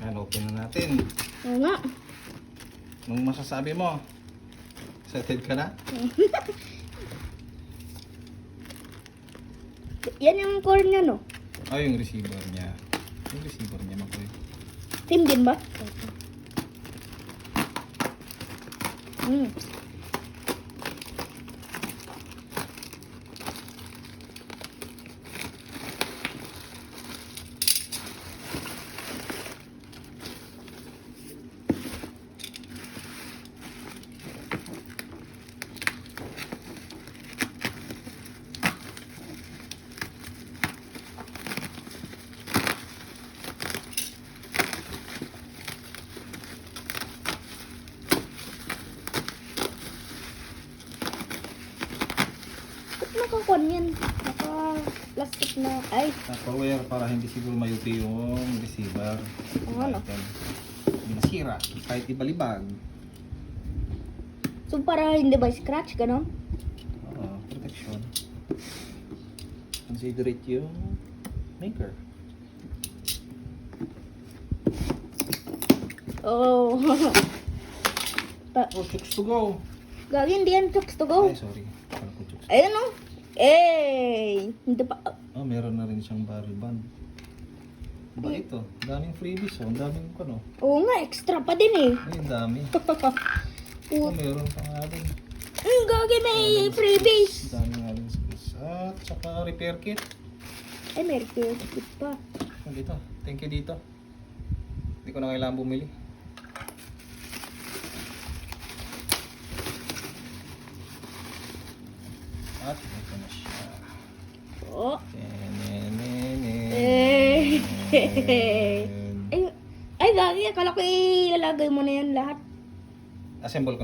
Ayan, open na natin. Oo nga. Anong masasabi mo? Excited ka na? Yan yung core niya, no? Ay, yung receiver niya. Yung receiver niya, Makoy. Team din ba? Nakakuan yan. Naka-plastic na. Ay, Tupperware para hindi siguro mayupi yung receiver. Oo, no? Hindi nasira. Kahit ibalibag. so para hindi ba scratch, ganon? Oo, protection. Considerate yung maker. Oh. Oh, chooks to go. Gagi, hindi yan chokes to go. Ay, sorry. Parang ko chooks. Ayun, no? Eh, hindi pa. Oh, meron na rin siyang barrel band. Ba ito? Daming freebies, oh. Ang daming ano. Oo nga, extra pa din eh. Ay, ang dami. Oh, meron pa nga rin. Gagi, may freebies. Ang dami nga rin space. At saka repair kit. Ay, may repair kit pa. Dito. Thank you dito. Hindi ko na kailangan bumili. At ito na siya. Oh. Tenenenen. Eh. Ay, gagi, akala ko ilalagay mo na yan lahat. Assemble ko.